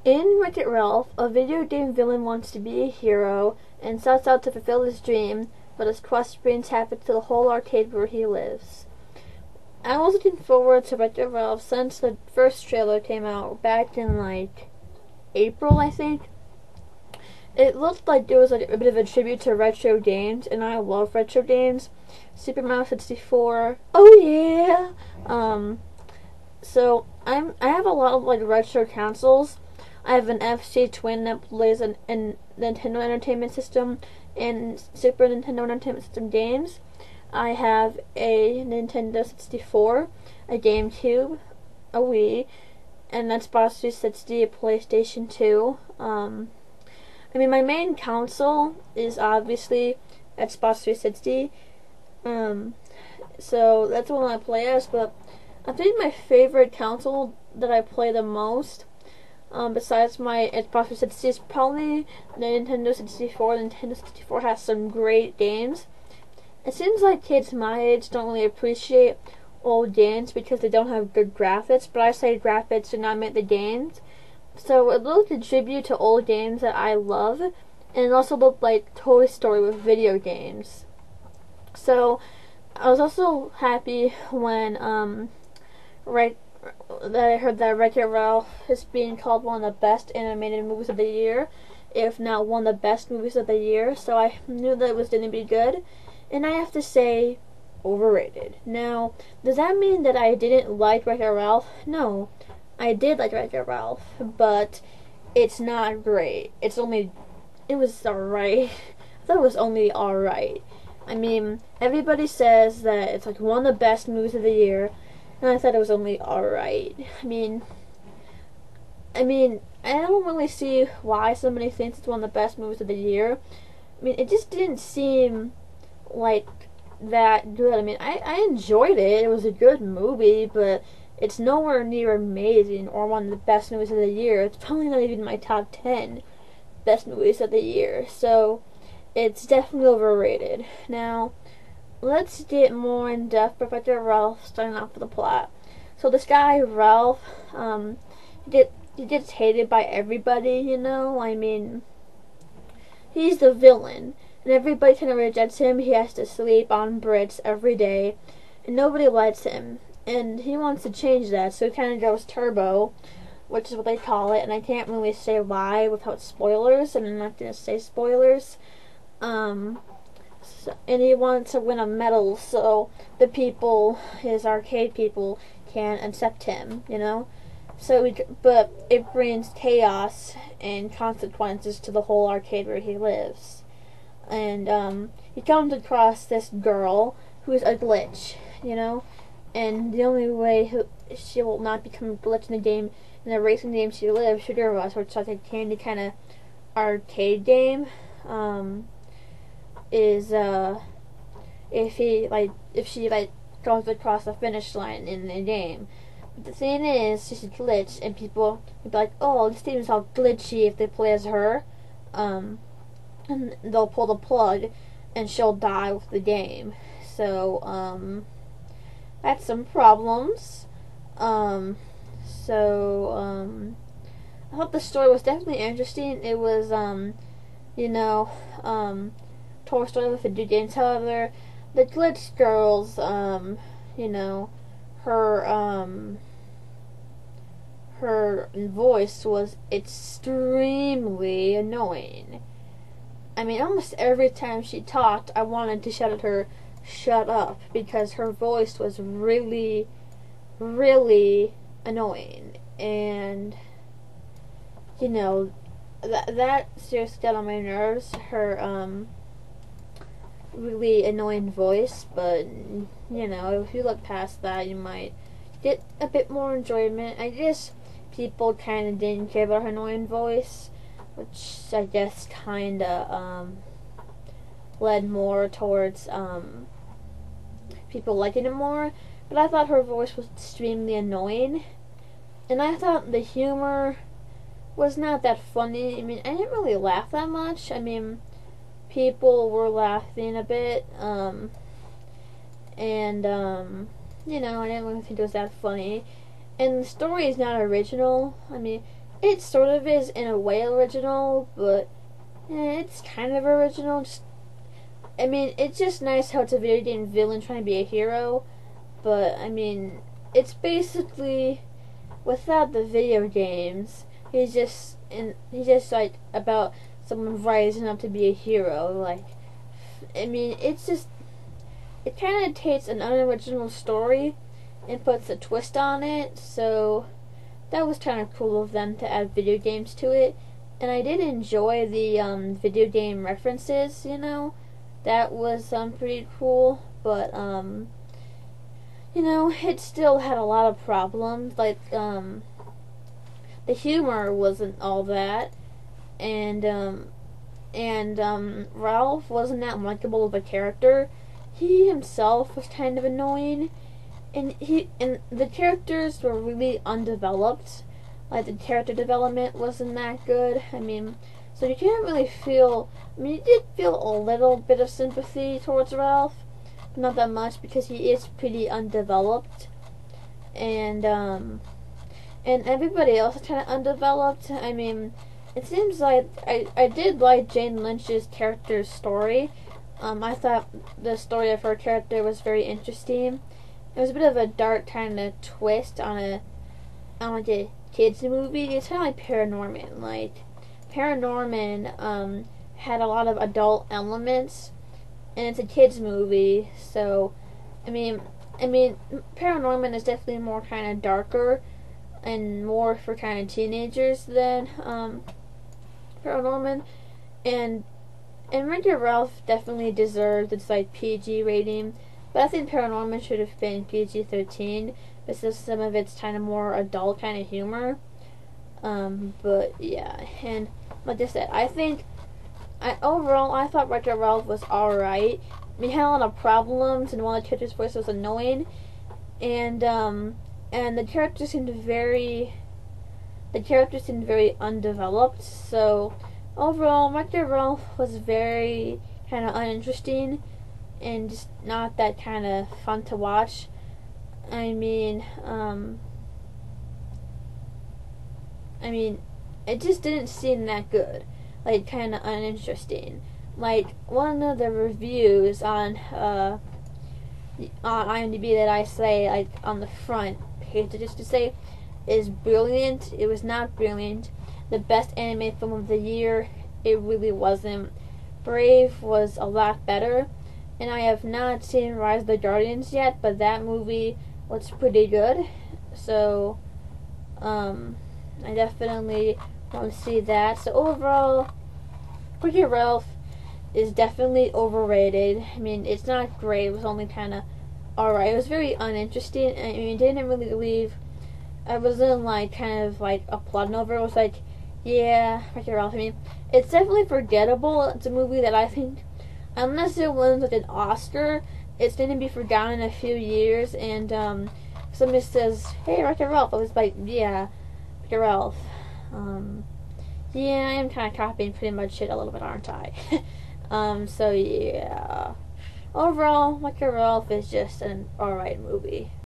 In Wreck-It Ralph, a video game villain wants to be a hero and sets out to fulfill his dream, but his quest brings havoc to the whole arcade where he lives. I was looking forward to Wreck-It Ralph since the first trailer came out back in April, I think. It looked like it was a bit of a tribute to retro games, and I love retro games. Super Mario 64, oh yeah! So I have a lot of retro consoles. I have an FC Twin that plays a Nintendo Entertainment System and Super Nintendo Entertainment System games. I have a Nintendo 64, a GameCube, a Wii, an Xbox 360, a PlayStation 2. My main console is obviously Xbox 360. So that's the one I play as, but I think my favorite console that I play the most, besides my Xbox 360, is probably the Nintendo 64. The Nintendo 64 has some great games. It seems like kids my age don't really appreciate old games because they don't have good graphics, but I say graphics do not make the games. So it looked a tribute to old games that I love, and it also looked like Toy Story with video games. So I was also happy when that I heard that Wreck-It Ralph is being called one of the best animated movies of the year, if not one of the best movies of the year. So I knew that it was going to be good, and I have to say, overrated. Now, does that mean that I didn't like Wreck-It Ralph? No, I did like Wreck-It Ralph, but it's not great. It was alright. I thought it was only alright. Everybody says that it's one of the best movies of the year, and I thought it was only alright. I don't really see why somebody thinks it's one of the best movies of the year. It just didn't seem like that good. I enjoyed it. It was a good movie, but it's nowhere near amazing or one of the best movies of the year. It's probably not even my top 10 best movies of the year. So it's definitely overrated. Now, let's get more in depth with Wreck-It Ralph, starting off with the plot. So this guy, Ralph, he gets hated by everybody, he's the villain, and everybody kind of rejects him. He has to sleep on bricks every day, and nobody likes him. And he wants to change that, so he kind of goes turbo, which is what they call it, and I can't really say why without spoilers, and I'm not going to say spoilers. And he wants to win a medal so the people, his arcade people, can accept him, but it brings chaos and consequences to the whole arcade where he lives. And he comes across this girl who is a glitch, and the only way she will not become a glitch in the game, in the racing game she lives, Sugar Rush, which is like a candy kind of arcade game, is if she goes across the finish line in the game. But the thing is, she's a glitch, and people will be like, "Oh, this game is all glitchy." If they play as her, and they'll pull the plug, and she'll die with the game. So that's some problems. I thought the story was definitely interesting. It was Toy Story with video games. However, the glitch girls, her voice was extremely annoying. Almost every time she talked, I wanted to shout at her, "Shut up," because her voice was really, really annoying. And that seriously got on my nerves. Her really annoying voice, but if you look past that, you might get a bit more enjoyment. I guess people kind of didn't care about her annoying voice, which I guess kind of led more towards people liking it more. But I thought her voice was extremely annoying, and I thought the humor was not that funny. I didn't really laugh that much. People were laughing a bit, and I didn't really think it was that funny. And the story is not original. it sort of is in a way original, but it's kind of original. I mean, it's just nice how it's a video game villain trying to be a hero, but I mean, it's basically without the video games. He's just like about someone rising up to be a hero. Like, I mean, it kind of takes an unoriginal story and puts a twist on it. So that was kind of cool of them to add video games to it, and I did enjoy the video game references. That was pretty cool, but it still had a lot of problems. Like the humor wasn't all that, and Ralph wasn't that likable of a character. He himself was kind of annoying, and the characters were really undeveloped. Like, the character development wasn't that good. I mean, so you can't really feel. I mean, you did feel a little bit of sympathy towards Ralph, but not that much because he is pretty undeveloped, and everybody else is kind of undeveloped. I mean, it seems like I did like Jane Lynch's character's story. I thought the story of her character was very interesting. It was a bit of a dark kind of twist on a kids movie. It's kind of like Paranorman. Like, Paranorman had a lot of adult elements, and it's a kids movie. So, I mean, Paranorman is definitely more kind of darker and more for kind of teenagers than Paranorman, and Wreck-It Ralph definitely deserved its like PG rating, but I think Paranorman should have been PG-13 because some of it's kind of more adult kind of humor. But yeah, and like I said, overall I thought Wreck-It Ralph was alright. I mean, it had a lot of problems, and one of the characters' voice was annoying, and the characters seemed very undeveloped. So overall, Wreck-It Ralph was very kind of uninteresting and just not that kind of fun to watch. I mean, it just didn't seem that good. Like, kind of uninteresting. Like, one of the reviews on IMDb that I say, like, on the front page, just to say, is brilliant. It was not brilliant. The best anime film of the year, it really wasn't. Brave was a lot better, and I have not seen Rise of the Guardians yet, but that movie was pretty good. So, I definitely want to see that. So overall, Wreck-It Ralph is definitely overrated. I mean, it's not great. It was only kind of alright. It was very uninteresting. I mean, it didn't really leave. I wasn't like kind of like a plot over. It was like, yeah, Wreck-It Ralph. I mean, it's definitely forgettable. It's a movie that I think, unless it wins like an Oscar, it's going to be forgotten in a few years. And somebody says, "Hey, Wreck-It Ralph," I was like, "Yeah, Wreck-It Ralph." Yeah, I am kind of copying pretty much shit a little bit, aren't I? So yeah. Overall, Wreck-It Ralph is just an alright movie.